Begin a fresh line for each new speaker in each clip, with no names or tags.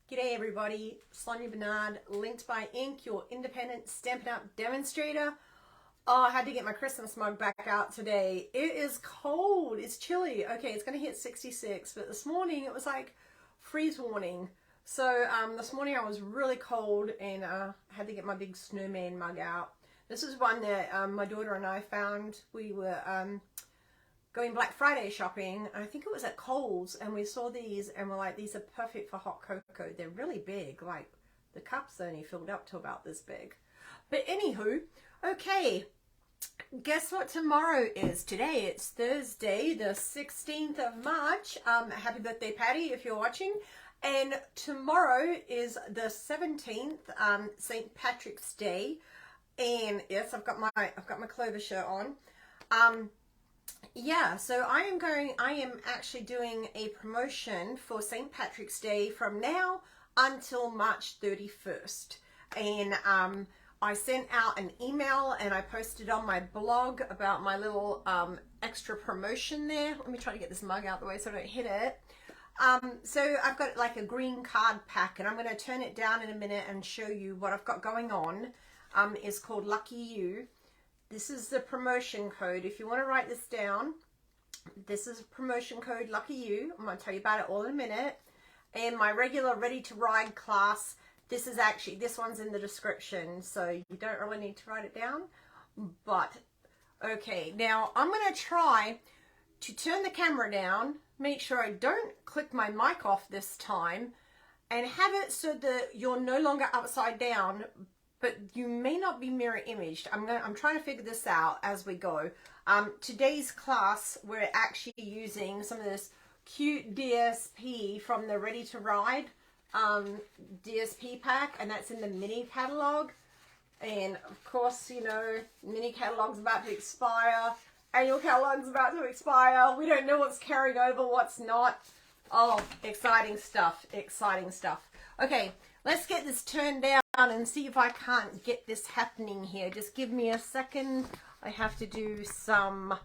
G'day everybody, Sonia Bernard, linked by Ink, your independent Stampin' Up demonstrator. Oh, I had to get my Christmas mug back out today. It is cold, it's chilly. Okay, it's gonna hit 66, but this morning it was like freeze warning. So this morning I was really cold and had to get my big snowman mug out. This is one that my daughter and I found. We were going Black Friday shopping. I think it was at Kohl's, and we saw these and we're like, these are perfect for hot cocoa. They're really big, like the cup's only filled up to about this big. But anywho, okay, guess what tomorrow is? Today it's Thursday the 16th of March. Happy birthday Patty if you're watching. And tomorrow is the 17th, St. Patrick's Day. And yes, I've got my Clover shirt on. Yeah, so I am actually doing a promotion for St. Patrick's Day from now until March 31st. And I sent out an email and I posted on my blog about my little extra promotion there. Let me try to get this mug out the way so I don't hit it. So I've got like a green card pack, and I'm going to turn it down in a minute and show you what I've got going on. It's called Lucky You. This is the promotion code. If you want to write this down, this is promotion code Lucky You. I'm going to tell you about it all in a minute. And my regular Ready to Ride class, this one's in the description, so you don't really need to write it down. But, okay, now I'm going to try to turn the camera down, make sure I don't click my mic off this time, and have it so that you're no longer upside down, but you may not be mirror imaged. I'm trying to figure this out as we go. Today's class, we're actually using some of this cute DSP from the Ready to Ride DSP pack, and that's in the mini catalog. And of course, you know, mini catalog's about to expire, annual catalog's about to expire. We don't know what's carrying over, what's not. Oh, exciting stuff, exciting stuff. Okay, let's get this turned down and see if I can't get this happening here. Just give me a second. I have to do some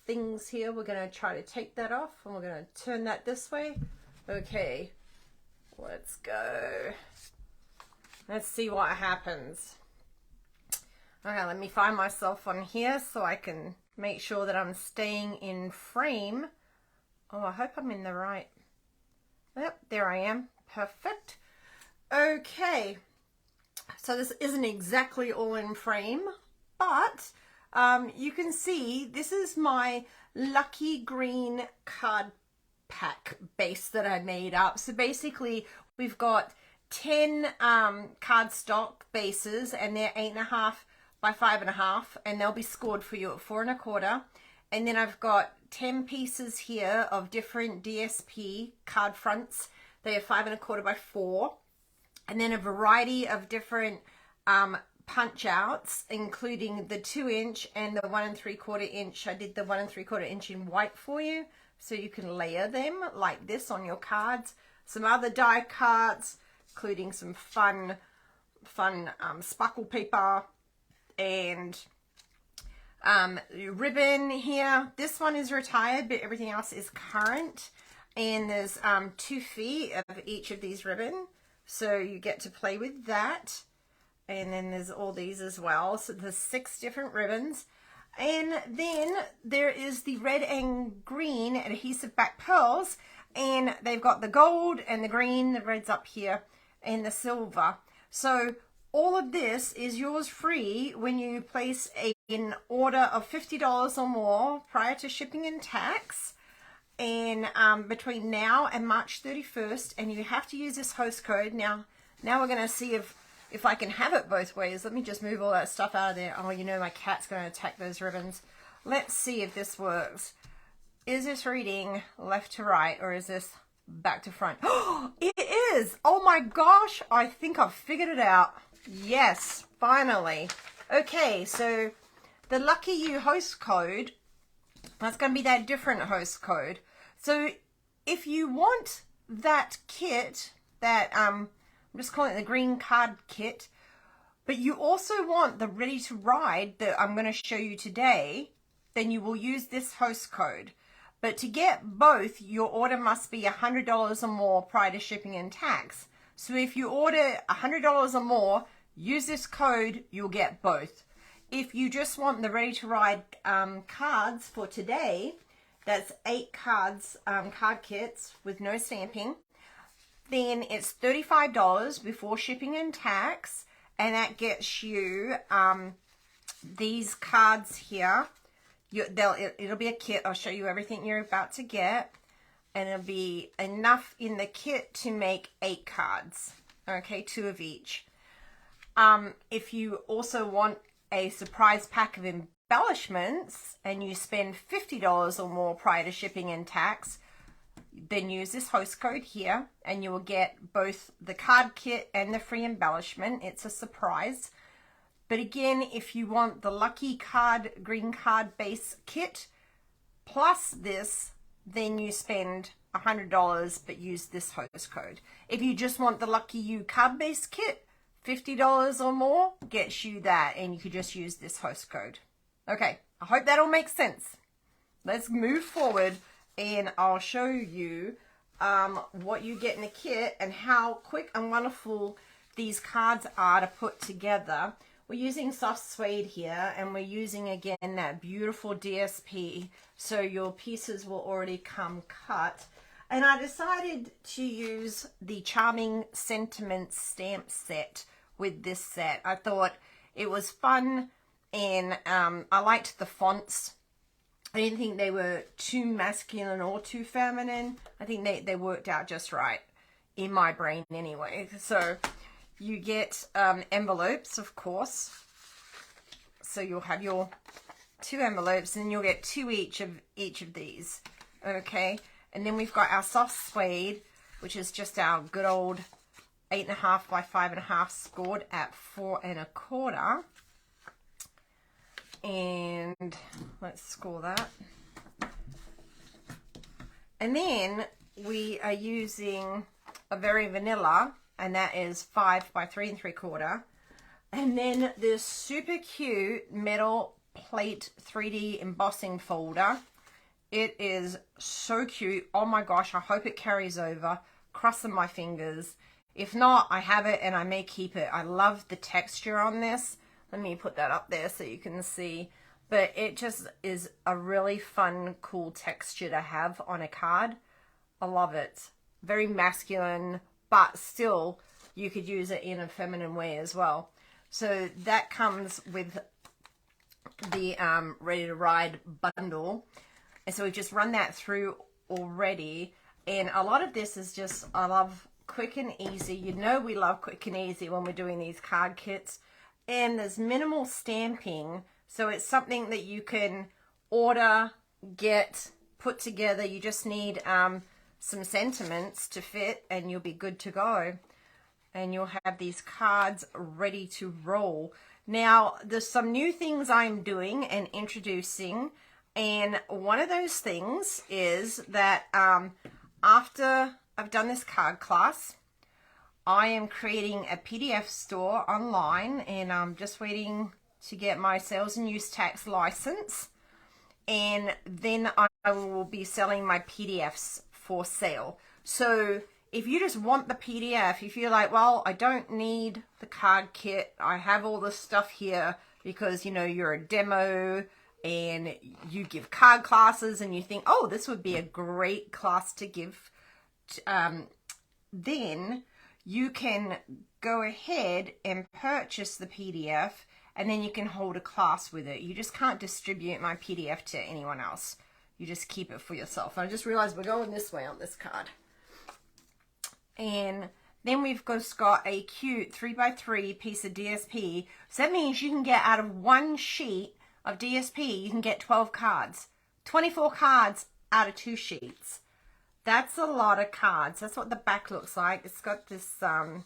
things here. We're going to try to take that off, and we're going to turn that this way. Okay, let's go. Let's see what happens. Okay, let me find myself on here so I can make sure that I'm staying in frame. Oh, I hope I'm in the right. Yep, there I am. Perfect. Okay, so this isn't exactly all in frame, but you can see this is my Lucky Green card pack base that I made up. So basically we've got 10 cardstock bases, and they're 8.5 by 5.5, and they'll be scored for you at 4 1/4. And then I've got 10 pieces here of different DSP card fronts. They are 5 1/4 by 4. And then a variety of different punch outs, including the 2-inch and the 1 3/4 inch. I did the 1 3/4 inch in white for you, so you can layer them like this on your cards. Some other die cuts, including some fun sparkle paper and ribbon here. This one is retired, but everything else is current. And there's 2 feet of each of these ribbon, so you get to play with that. And then there's all these as well, so there's 6 different ribbons. And then there is the red and green adhesive back pearls, and they've got the gold and the green, the red's up here, and the silver. So all of this is yours free when you place an order of $50 or more prior to shipping and tax, and between now and March 31st, and you have to use this host code. Now we're going to see if I can have it both ways. Let me just move all that stuff out of there. Oh, you know, my cat's going to attack those ribbons. Let's see if this works. Is this reading left to right, or is this back to front? Oh, it is! Oh my gosh, I think I've figured it out. Yes, finally. Okay, so the Lucky You host code, that's going to be that different host code. So if you want that kit, that I'm just calling it the green card kit, but you also want the Ready to Ride that I'm going to show you today, then you will use this host code. But to get both, your order must be $100 or more prior to shipping and tax. So if you order $100 or more, use this code, you'll get both. If you just want the Ready to Ride cards for today, that's 8 cards, card kits with no stamping, then it's $35 before shipping and tax, and that gets you these cards here. It'll be a kit. I'll show you everything you're about to get, and it'll be enough in the kit to make 8 cards. Okay, 2 of each. If you also want a surprise pack of embellishments and you spend $50 or more prior to shipping and tax, then use this host code here and you will get both the card kit and the free embellishment. It's a surprise. But again, if you want the lucky card, green card base kit plus this, then you spend $100 but use this host code. If you just want the lucky you card base kit, $50 or more gets you that, and you could just use this host code. Okay, I hope that all makes sense. Let's move forward and I'll show you what you get in the kit and how quick and wonderful these cards are to put together. We're using soft suede here, and we're using again that beautiful DSP, so your pieces will already come cut. And I decided to use the Charming Sentiments stamp set with this set. I thought it was fun, and I liked the fonts. I didn't think they were too masculine or too feminine. I think they worked out just right in my brain anyway. So you get envelopes, of course. So you'll have your 2 envelopes, and you'll get 2 each of these. Okay, and then we've got our soft suede, which is just our good old 8.5 by 5.5 scored at 4 1/4. And let's score that. And then we are using a very vanilla, and that is 5 by 3 3/4. And then this super cute metal plate 3D embossing folder. It is so cute. Oh my gosh, I hope it carries over. Crossing my fingers. If not, I have it and I may keep it. I love the texture on this. Let me put that up there so you can see. But it just is a really fun, cool texture to have on a card. I love it. Very masculine, but still you could use it in a feminine way as well. So that comes with the Ready to Ride bundle. And so we've just run that through already. And a lot of this is just, I love quick and easy. You know we love quick and easy when we're doing these card kits. And there's minimal stamping. So it's something that you can order, get, put together. You just need some sentiments to fit and you'll be good to go. And you'll have these cards ready to roll. Now, there's some new things I'm doing and introducing. And one of those things is that after I've done this card class, I am creating a PDF store online, and I'm just waiting to get my sales and use tax license. And then I will be selling my PDFs for sale. So if you just want the PDF, if you're like, well, I don't need the card kit, I have all this stuff here because, you know, you're a demo and you give card classes and you think, oh, this would be a great class to give, then you can go ahead and purchase the PDF, and then you can hold a class with it. You just can't distribute my PDF to anyone else. You just keep it for yourself. I just realized we're going this way on this card. And then we've just got a cute 3x3 piece of DSP. So that means you can get out of one sheet of DSP, you can get 12 cards. 24 cards out of 2 sheets. That's a lot of cards. That's what the back looks like. It's got this, oh,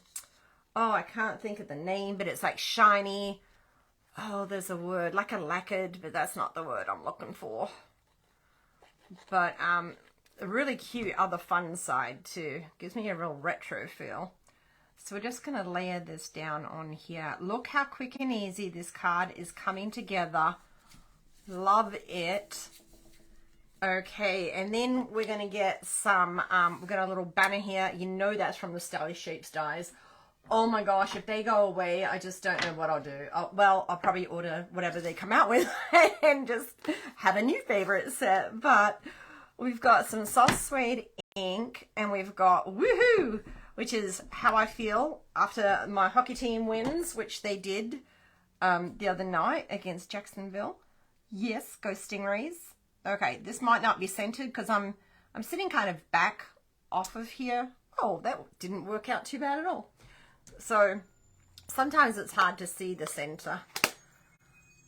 I can't think of the name, but it's like shiny. Oh, there's a word, like a lacquered, but that's not the word I'm looking for. But a really cute other fun side too. Gives me a real retro feel. So we're just going to layer this down on here. Look how quick and easy this card is coming together. Love it. Okay, and then we're going to get some, we've got a little banner here. You know that's from the Stylish Shapes dies. Oh my gosh, if they go away, I just don't know what I'll do. Well, I'll probably order whatever they come out with and just have a new favorite set. But we've got some soft suede ink, and we've got Woohoo, which is how I feel after my hockey team wins, which they did the other night against Jacksonville. Yes, go Stingrays. Okay, this might not be centered because I'm sitting kind of back off of here. Oh, that didn't work out too bad at all. So sometimes it's hard to see the center.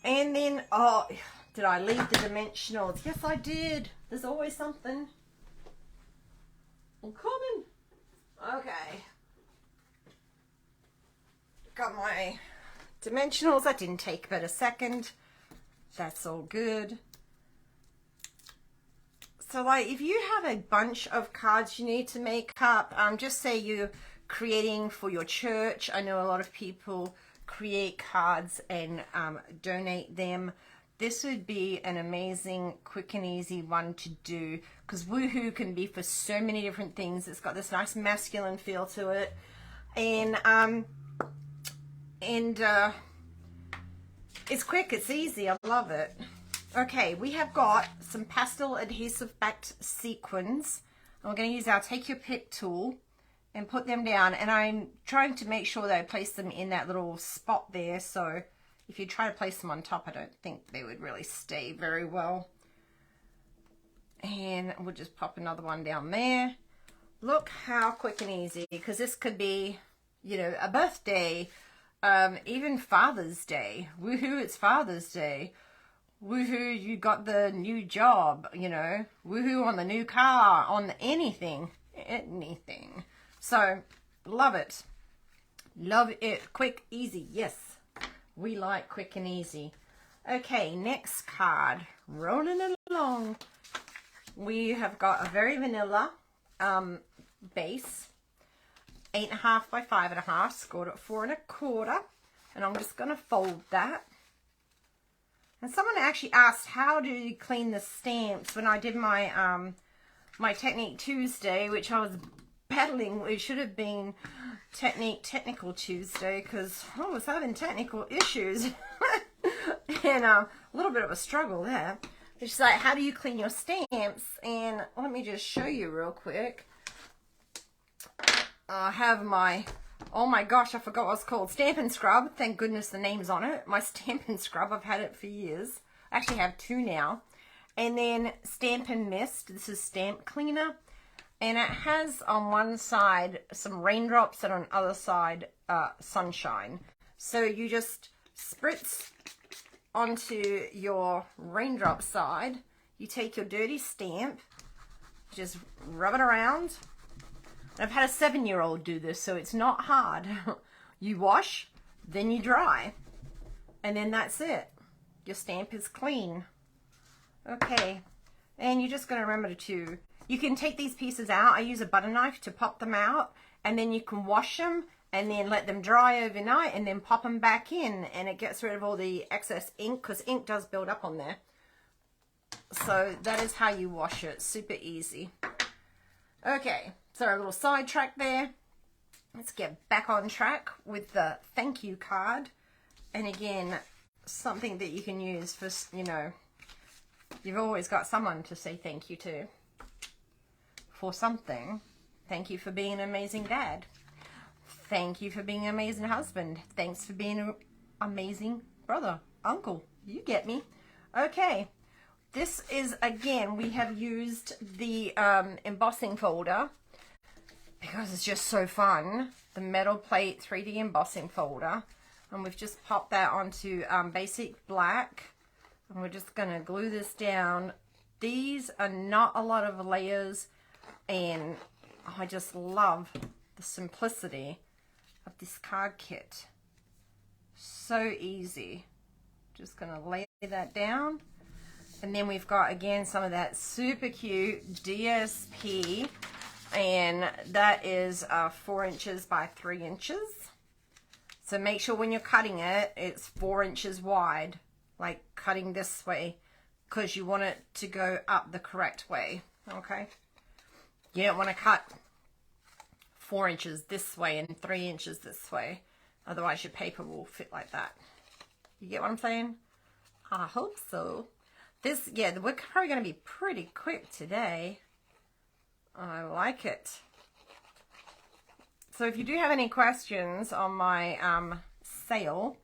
And then, oh, did I leave the dimensionals? Yes, I did. There's always something. I'm coming. Okay. Got my dimensionals. That didn't take but a second. That's all good. So like if you have a bunch of cards you need to make up, just say you're creating for your church. I know a lot of people create cards and donate them. This would be an amazing, quick and easy one to do because Woohoo can be for so many different things. It's got this nice masculine feel to it. And it's quick, it's easy, I love it. Okay, we have got some pastel adhesive backed sequins. We're going to use our Take Your Pick tool and put them down. And I'm trying to make sure that I place them in that little spot there. So if you try to place them on top, I don't think they would really stay very well. And we'll just pop another one down there. Look how quick and easy, because this could be, you know, a birthday, even Father's Day. Woohoo, it's Father's Day. Woohoo, you got the new job, you know. Woohoo on the new car, on anything. Anything. So, love it. Love it. Quick, easy. Yes, we like quick and easy. Okay, next card. Rolling along. We have got a very vanilla base. 8.5 by 5.5. Scored at 4 1/4. And I'm just going to fold that. And someone actually asked, how do you clean the stamps when I did my my Technique Tuesday, which I was battling. It should have been Technical Tuesday because I was having technical issues. And a little bit of a struggle there. It's like, how do you clean your stamps? And let me just show you real quick. I have my... Oh my gosh, I forgot what it's called. Stampin' Scrub. Thank goodness the name's on it. My Stampin' Scrub. I've had it for years. I actually have 2 now. And then Stampin' Mist. This is Stamp Cleaner. And it has on one side some raindrops and on the other side sunshine. So you just spritz onto your raindrop side. You take your dirty stamp. Just rub it around. I've had a 7-year-old do this, so it's not hard. You wash, then you dry, and then that's it. Your stamp is clean. Okay, and you're just going to remember to, you can take these pieces out. I use a butter knife to pop them out, and then you can wash them, and then let them dry overnight, and then pop them back in, and it gets rid of all the excess ink, because ink does build up on there. So that is how you wash it. Super easy. Okay. So a little sidetrack there. Let's get back on track with the thank you card. And again, something that you can use for, you know, you've always got someone to say thank you to for something. Thank you for being an amazing dad. Thank you for being an amazing husband. Thanks for being an amazing brother, uncle. You get me. Okay. This is, again, we have used the embossing folder because it's just so fun. The metal plate 3D embossing folder. And we've just popped that onto basic black. And we're just going to glue this down. These are not a lot of layers. And I just love the simplicity of this card kit. So easy. Just going to lay that down. And then we've got, again, some of that super cute DSP. And that is 4 inches by 3 inches. So make sure when you're cutting it, it's 4 inches wide. Like cutting this way. because you want it to go up the correct way, okay? You don't want to cut 4 inches this way and 3 inches this way. Otherwise your paper will fit like that. You get what I'm saying? I hope so. This, yeah, we're probably going to be pretty quick today. I like it. So if you do have any questions on my sale,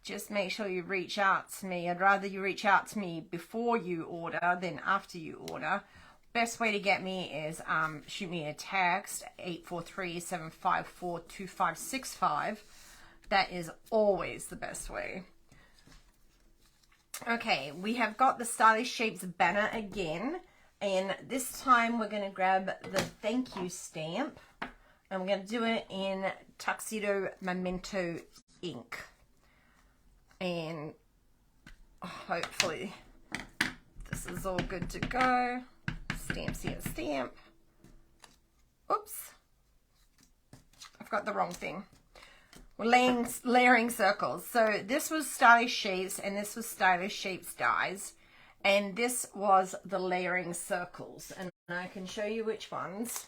just make sure you reach out to me. I'd rather you reach out to me before you order than after you order. Best way to get me is shoot me a text, 843-754-2565. That is always the best way. Okay, we have got the Stylish Shapes banner again. And this time we're going to grab the thank you stamp. And we're going to do it in Tuxedo Memento ink. And hopefully this is all good to go. Stamp, stamp, stamp. Oops. I've got the wrong thing. We're layering circles. So this was Stylish Shapes and this was Stylish Shapes dies. And this was the layering circles. And I can show you which ones.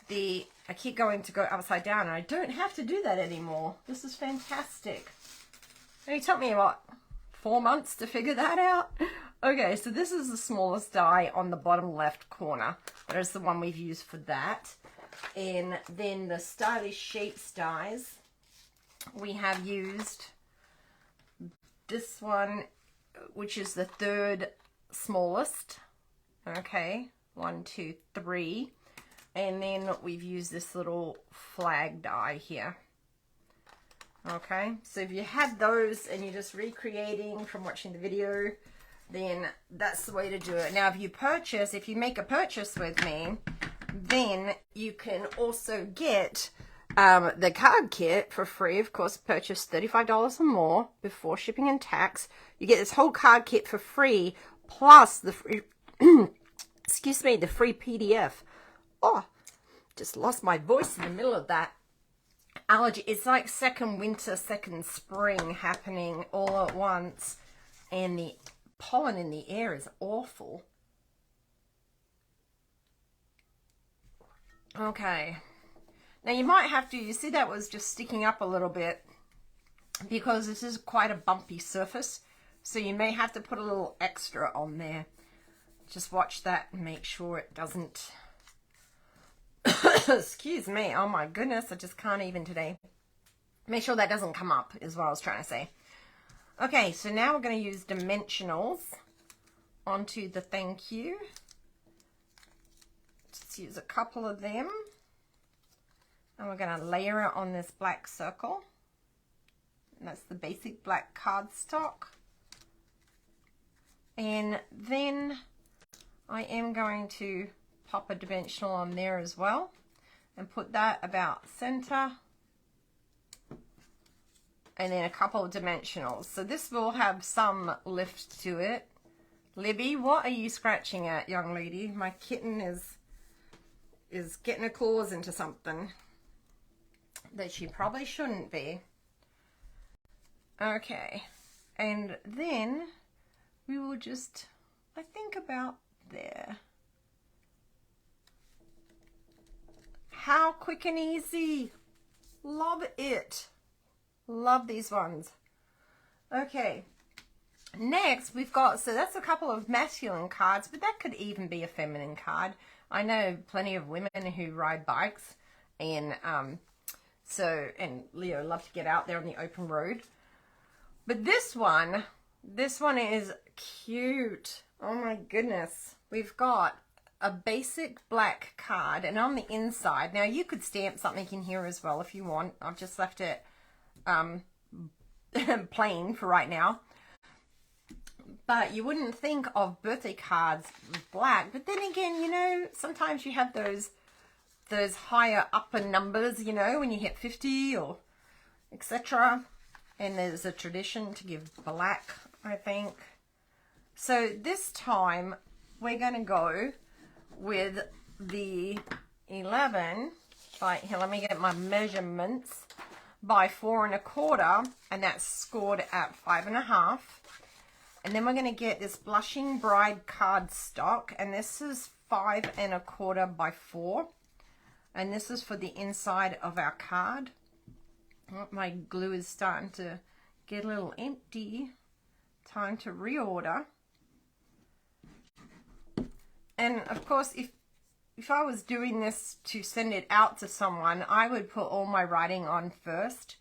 I keep going to go upside down and I don't have to do that anymore. This is fantastic. It took me, what, 4 months to figure that out? Okay, so this is the smallest die on the bottom left corner. That is the one we've used for that. And then the Stylish Shapes dies, we have used this one, which is the third smallest. Okay, 1, 2, 3. And then we've used this little flag die here. Okay, so if you had those and you're just recreating from watching the video, then that's the way to do it. Now, if you make a purchase with me, then you can also get the card kit for free. Of course, purchase $35 or more before shipping and tax. You get this whole card kit for free, plus the free, excuse me, the free PDF. Oh, just lost my voice in the middle of that. Allergy. It's like second winter, second spring happening all at once. And the pollen in the air is awful. Okay. Now you might have to, you see that was just sticking up a little bit because this is quite a bumpy surface. So you may have to put a little extra on there. Just watch that and make sure it doesn't... Excuse me. Oh my goodness. I just can't even today. Make sure that doesn't come up is what I was trying to say. Okay, so now we're going to use dimensionals onto the thank you. Just use a couple of them. And we're going to layer it on this black circle. And that's the basic black cardstock. And then I am going to pop a dimensional on there as well and put that about center, and then a couple of dimensionals. So this will have some lift to it. Libby, what are you scratching at, young lady? My kitten is getting her claws into something that she probably shouldn't be. Okay, and then we will just, I think, about there. How quick and easy. Love it. Love these ones. Okay. Next, we've got, so that's a couple of masculine cards, but that could even be a feminine card. I know plenty of women who ride bikes, and and Leo love to get out there on the open road. But this one is cute. Oh my goodness. We've got a basic black card, and on the inside, now you could stamp something in here as well if you want. I've just left it plain for right now. But you wouldn't think of birthday cards with black, but then again, you know, sometimes you have those higher upper numbers, you know, when you hit 50 or etc. And there's a tradition to give black, I think. So this time we're going to go with the 11 by, here, let me get my measurements, by 4 1/4, and that's scored at 5 1/2. And then we're going to get this Blushing Bride cardstock, and this is 5 1/4 by 4. And this is for the inside of our card. Oh, my glue is starting to get a little empty. Time to reorder. And of course, if I was doing this to send it out to someone, I would put all my writing on first,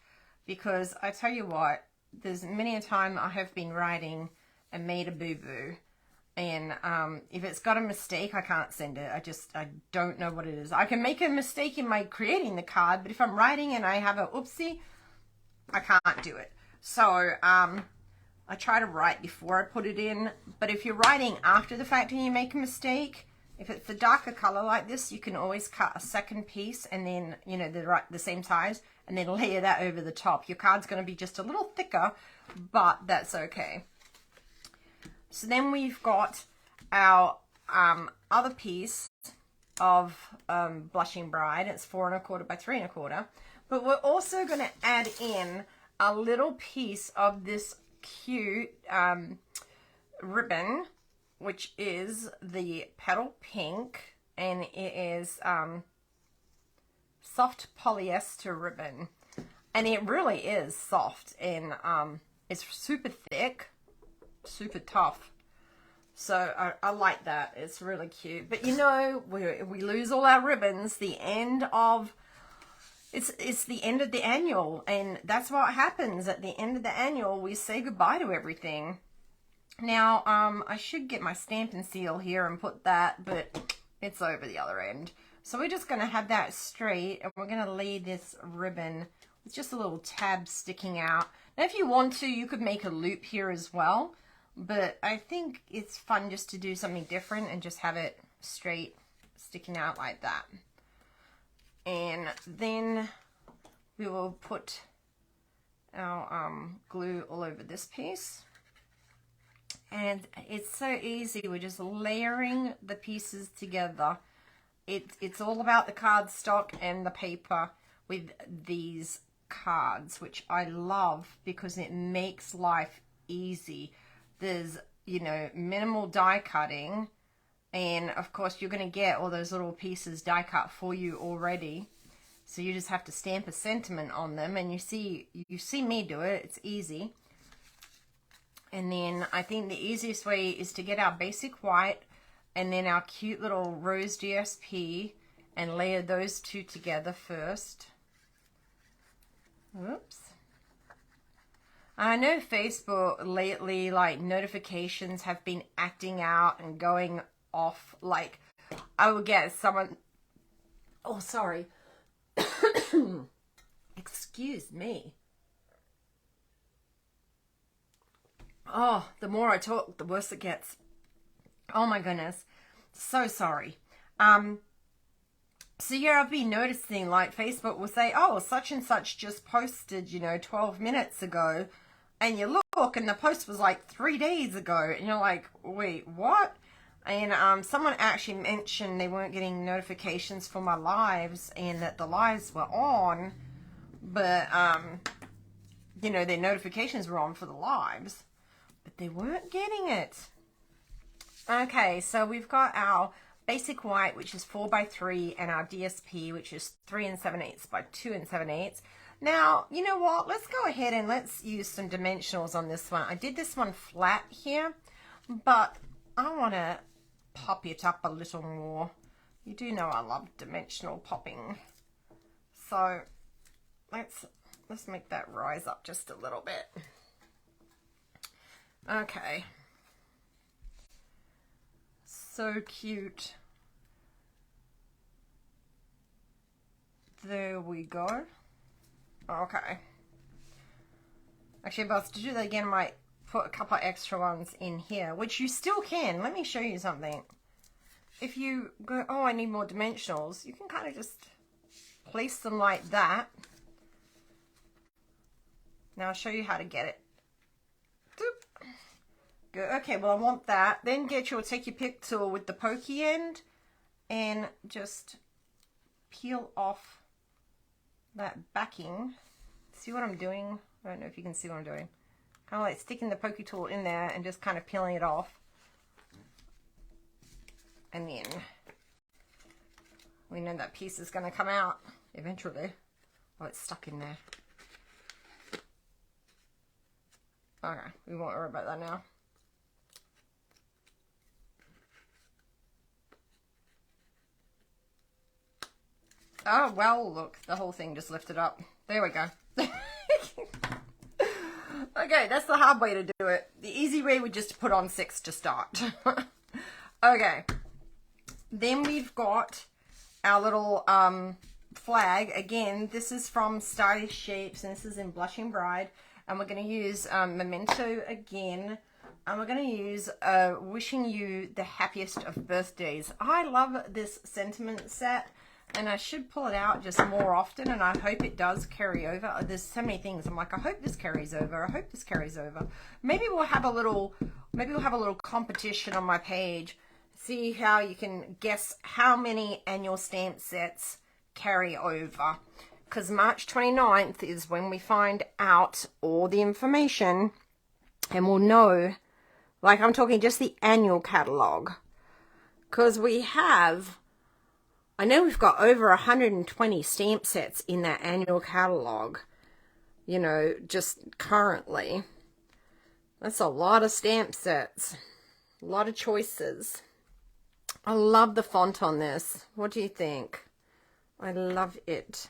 because I tell you what, there's many a time I have been writing and made a boo-boo. And if it's got a mistake, I can't send it. I don't know what it is. I can make a mistake in my creating the card, but if I'm writing and I have a oopsie, I can't do it. So I try to write before I put it in. But if you're writing after the fact and you make a mistake, if it's a darker color like this, you can always cut a second piece and then, you know, the same size, and then layer that over the top. Your card's going to be just a little thicker, but that's okay. So then we've got our other piece of Blushing Bride. It's 4 1/4 by 3 1/4. But we're also going to add in a little piece of this cute ribbon, which is the Petal Pink, and it is soft polyester ribbon. And it really is soft, and it's super thick, super tough. So I like that. It's really cute. But you know, we lose all our ribbons. The end of it's the end of the annual, and that's what happens at the end of the annual. We say goodbye to everything. Now I should get my Stampin' seal here and put that, but it's over the other end. So we're just going to have that straight, and we're going to lay this ribbon with just a little tab sticking out. Now if you want to, you could make a loop here as well, but I think it's fun just to do something different and just have it straight sticking out like that. And then we will put our glue all over this piece. And it's so easy. We're just layering the pieces together. It's all about the cardstock and the paper with these cards, which I love because it makes life easy. There's, you know, minimal die cutting, and of course you're going to get all those little pieces die cut for you already, so you just have to stamp a sentiment on them, and you see me do it. It's easy. And then I think the easiest way is to get our basic white and then our cute little rose GSP and layer those two together first. Whoops. I know Facebook lately, like, notifications have been acting out and going off. Like, I would get someone, oh, sorry. Excuse me. Oh, the more I talk, the worse it gets. Oh my goodness. So sorry. So yeah, I've been noticing, like, Facebook will say, oh, such and such just posted, you know, 12 minutes ago. And you look, and the post was like 3 days ago. And you're like, wait, what? And someone actually mentioned they weren't getting notifications for my lives and that the lives were on. But, you know, their notifications were on for the lives. But they weren't getting it. Okay, so we've got our basic white, which is 4 by 3, and our DSP, which is 3 7/8 by 2 7/8. Now, you know what? Let's go ahead and let's use some dimensionals on this one. I did this one flat here, but I want to pop it up a little more. You do know I love dimensional popping. So let's make that rise up just a little bit. Okay. So cute. There we go. Okay. Actually, if I was to do that again, I might put a couple of extra ones in here, which you still can. Let me show you something. If you go, oh, I need more dimensionals, you can kind of just place them like that. Now I'll show you how to get it. Doop. Good. Okay, well, I want that. Then take your pick tool with the pokey end and just peel off that backing. See what I'm doing? I don't know if you can see what I'm doing. Kind of like sticking the pokey tool in there and just kind of peeling it off. And then we know that piece is going to come out eventually. Oh, it's stuck in there. Okay, we won't worry about that now. Oh, well, look, the whole thing just lifted up. There we go. Okay, that's the hard way to do it. The easy way would just to put on 6 to start. Okay. Then we've got our little flag. Again, this is from Stylish Shapes, and this is in Blushing Bride. And we're going to use Memento again. And we're going to use Wishing You the Happiest of Birthdays. I love this sentiment set. And I should pull it out just more often, and I hope it does carry over. There's so many things. I'm like, I hope this carries over. I hope this carries over. Maybe we'll have a little competition on my page. See how you can guess how many annual stamp sets carry over. Because March 29th is when we find out all the information, and we'll know, like I'm talking just the annual catalog. Because we have, I know we've got over 120 stamp sets in that annual catalog, you know, just currently. That's a lot of stamp sets, a lot of choices. I love the font on this. What do you think? I love it.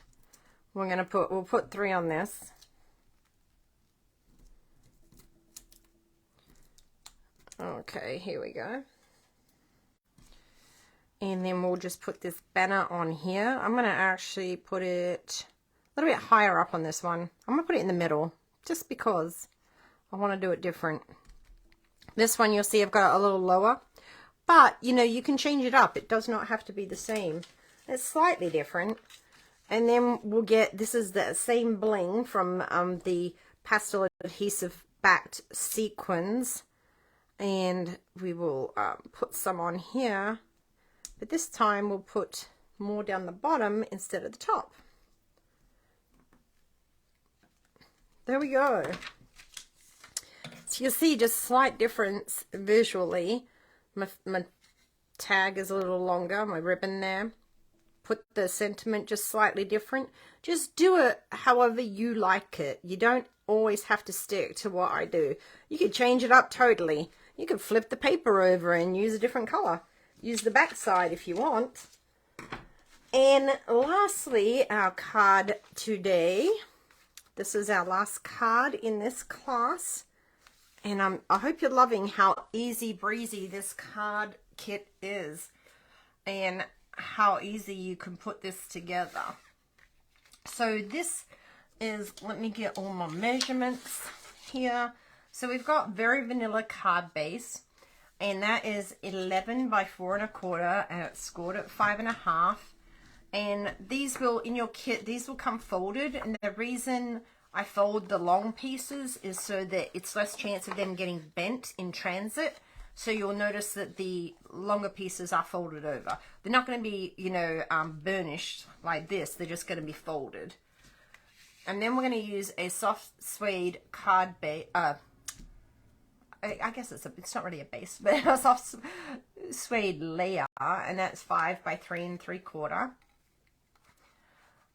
We'll put 3 on this. Okay, here we go. And then we'll just put this banner on here. I'm going to actually put it a little bit higher up on this one. I'm going to put it in the middle just because I want to do it different. This one you'll see I've got it a little lower. But, you know, you can change it up. It does not have to be the same. It's slightly different. And then we'll get, this is the same bling from the pastel adhesive backed sequins. And we will put some on here. But this time we'll put more down the bottom instead of the top. There we go. So you'll see just slight difference visually. My tag is a little longer, my ribbon there. Put the sentiment just slightly different. Just do it however you like it. You don't always have to stick to what I do. You could change it up totally. You could flip the paper over and use a different color. Use the back side if you want. And lastly, our card today. This is our last card in this class. And I hope you're loving how easy breezy this card kit is. And how easy you can put this together. So this is, let me get all my measurements here. So we've got very vanilla card base. And that is 11 by 4 1/4, and it's scored at 5 1/2. And these will, in your kit, these will come folded. And the reason I fold the long pieces is so that it's less chance of them getting bent in transit. So you'll notice that the longer pieces are folded over. They're not going to be, you know, burnished like this. They're just going to be folded. And then we're going to use a soft suede card base. I guess it's not really a base, but a soft suede layer, and that's 5 by 3 3/4.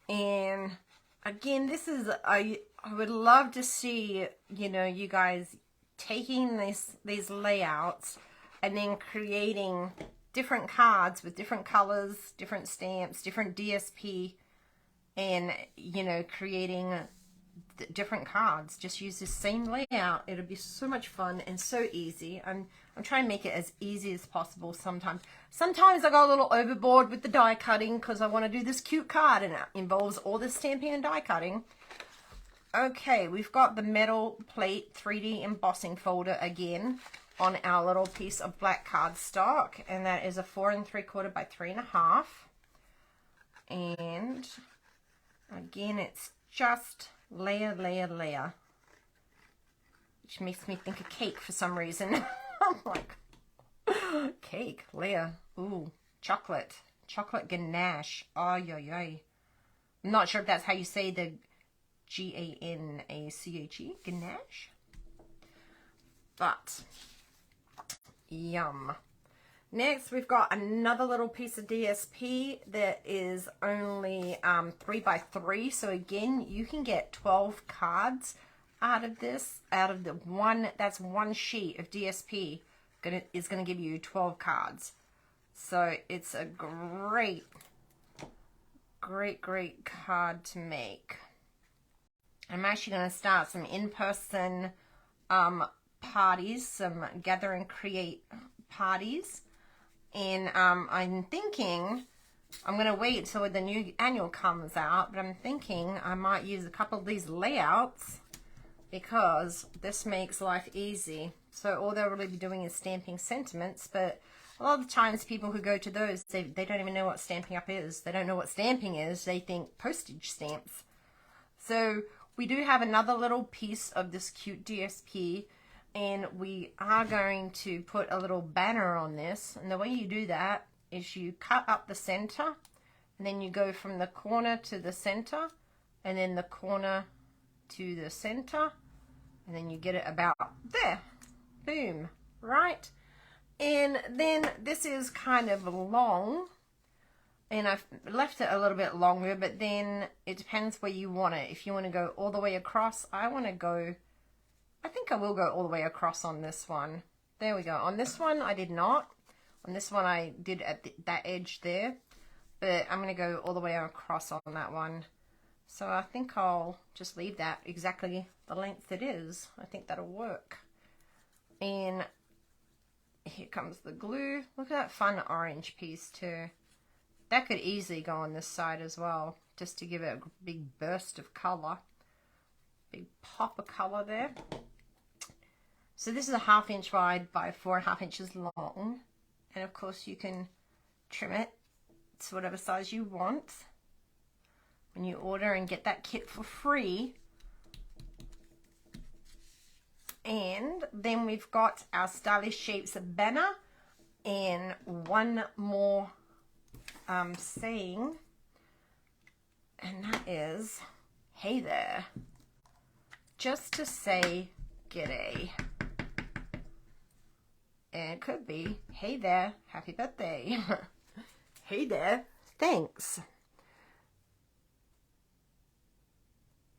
And again, this is, I would love to see, you know, you guys taking these layouts and then creating different cards with different colors, different stamps, different DSP, and, you know, creating different cards. Just use the same layout. It'll be so much fun and so easy. I'm trying to make it as easy as possible. Sometimes I go a little overboard with the die cutting because I want to do this cute card, and it involves all the stamping and die cutting. Okay, we've got the metal plate 3D embossing folder again on our little piece of black cardstock, and that is a 4 3/4 by 3 1/2. And again, it's just layer, layer, layer, which makes me think of cake for some reason. I'm like, cake, layer, ooh, chocolate ganache. Oh, yo. I'm not sure if that's how you say the G-A-N-A-C-H-E, ganache. but yum. Next, we've got another little piece of DSP that is only 3 by 3. So again, you can get 12 cards out of this, out of the one, that's one sheet of DSP is going to give you 12 cards. So it's a great card to make. I'm actually going to start some in-person parties, some gather and create parties. And I'm thinking, I'm going to wait till the new annual comes out, but I'm thinking I might use a couple of these layouts because this makes life easy. So all they'll really be doing is stamping sentiments, but a lot of the times people who go to those, they don't even know what Stampin' Up! Is. They don't know what stamping is. They think postage stamps. So we do have another little piece of this cute DSP, and we are going to put a little banner on this. And the way you do that is you cut up the center, and then you go from the corner to the center, and then the corner to the center, and then you get it about there. Boom, right? And then this is kind of long, and I've left it a little bit longer, but then it depends where you want it. If you want to go all the way across, I think I will go all the way across on this one. There we go. On this one, I did not. On this one, I did at that edge there, but I'm going to go all the way across on that one. So I think I'll just leave that exactly the length it is. I think that'll work. And here comes the glue. Look at that fun orange piece too. That could easily go on this side as well, just to give it a big burst of color. Big pop of color there. So this is a 1/2 inch wide by 4.5 inches long. And of course you can trim it to whatever size you want when you order and get that kit for free. And then we've got our Stylish Shapes banner and one more saying, and that is, hey there, just to say g'day. And it could be, hey there, happy birthday. Hey there, thanks.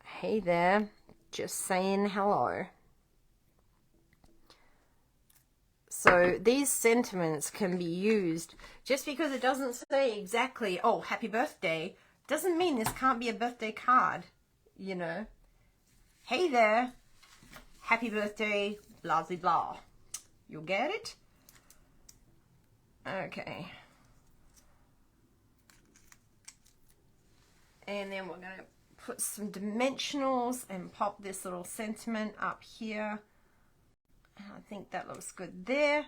Hey there, just saying hello. So these sentiments can be used. Just because it doesn't say exactly, oh, happy birthday, doesn't mean this can't be a birthday card, you know. Hey there, happy birthday, blah, blah, blah. You'll get it? Okay. And then we're going to put some dimensionals and pop this little sentiment up here. I think that looks good there.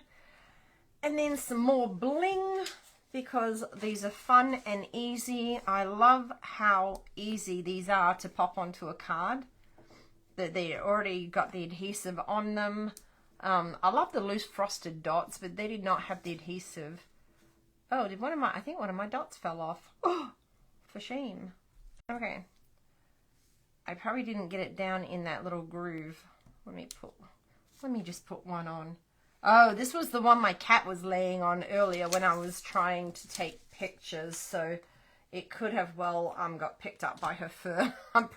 And then some more bling, because these are fun and easy. I love how easy these are to pop onto a card. That they already got the adhesive on them. I love the loose frosted dots, but they did not have the adhesive. Oh, I think one of my dots fell off. Oh, for shame. Okay. I probably didn't get it down in that little groove. Let me just put one on. Oh, this was the one my cat was laying on earlier when I was trying to take pictures, so it could have well got picked up by her fur. I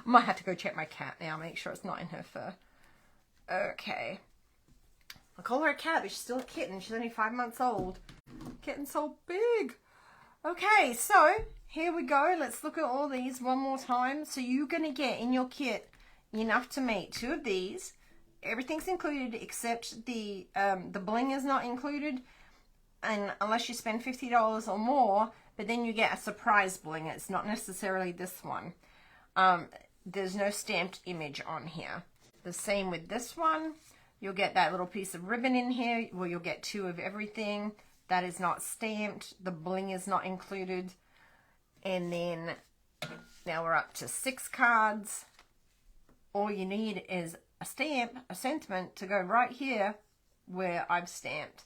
might have to go check my cat now, make sure it's not in her fur. Okay. I call her a cat, but she's still a kitten. She's only 5 months old. Kitten's so big. Okay, so here we go. Let's look at all these one more time. So you're going to get in your kit enough to make 2 of these. Everything's included except the bling is not included, and unless you spend $50 or more, but then you get a surprise bling. It's not necessarily this one. There's no stamped image on here. The same with this one. You'll get that little piece of ribbon in here. Well, you'll get 2 of everything. That is not stamped. The bling is not included. And then now we're up to 6 cards. All you need is a stamp, a sentiment to go right here where I've stamped.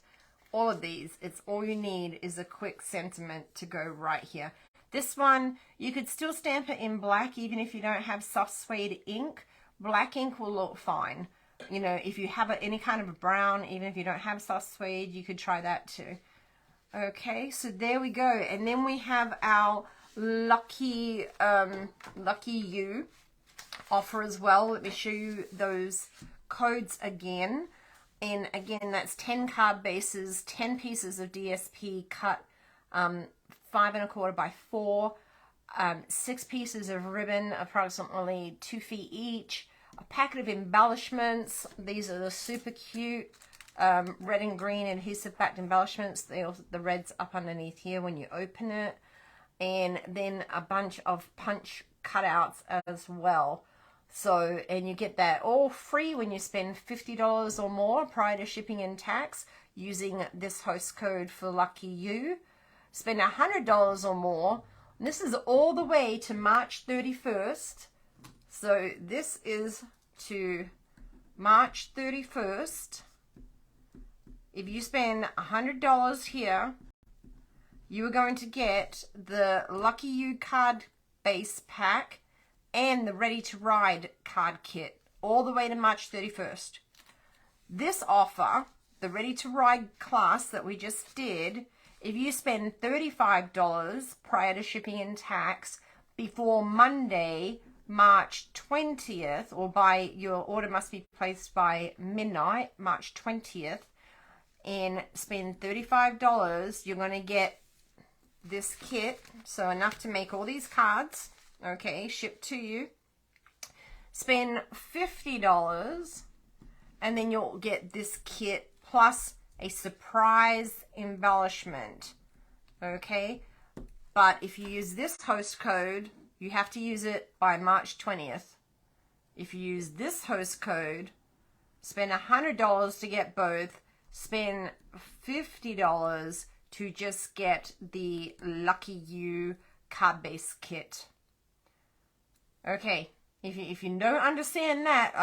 All of these, it's all you need is a quick sentiment to go right here. This one, you could still stamp it in black even if you don't have soft suede ink. Black ink will look fine. you know, if you have any kind of a brown, even if you don't have soft suede, you could try that too. Okay, so there we go. And then we have our Lucky You offer as well. Let me show you those codes again. And again, that's 10 card bases, 10 pieces of DSP cut 5 1/4 by 4, 6 pieces of ribbon, approximately 2 feet each, a packet of embellishments. These are the super cute red and green adhesive backed embellishments. The red's up underneath here when you open it. And then a bunch of punch cutouts as well. So, and you get that all free when you spend $50 or more prior to shipping and tax using this host code for Lucky You. Spend $100 or more. And this is all the way to March 31st. So this is to March 31st. If you spend $100 here, you are going to get the Lucky You card base pack and the Ready to Ride card kit all the way to March 31st. This offer, the Ready to Ride class that we just did, if you spend $35 prior to shipping and tax before Monday, March 20th, or by your order must be placed by midnight, March 20th, and spend $35, you're going to get this kit, so enough to make all these cards, okay, shipped to you. Spend $50 and then you'll get this kit plus a surprise embellishment, okay? But if you use this host code, you have to use it by March 20th. If you use this host code, spend $100 to get both, spend $50 to just get the Lucky You card base kit. Okay, if you don't understand that,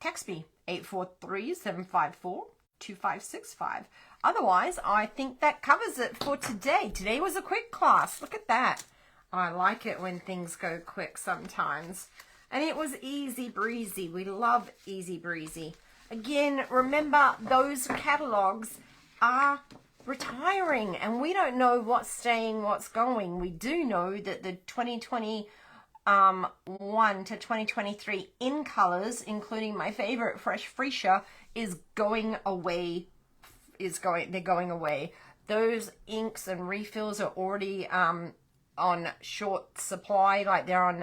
text me 843-754-2565. Otherwise, I think that covers it for today. Today was a quick class. Look at that. I like it when things go quick sometimes. And it was easy breezy. We love easy breezy. Again, remember those catalogs are retiring and we don't know what's staying, what's going. We do know that the 2021 to 2023 in colors, including my favorite Fresh Freesia, is going away. They're going away. Those inks and refills are already on short supply, like they're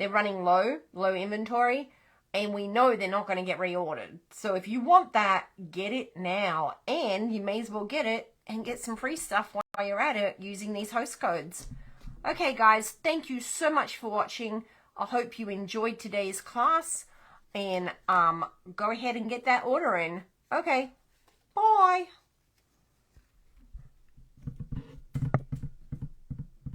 running low inventory. And we know they're not going to get reordered. So if you want that, get it now. And you may as well get it and get some free stuff while you're at it using these host codes. Okay, guys, thank you so much for watching. I hope you enjoyed today's class. And go ahead and get that order in. Okay, bye.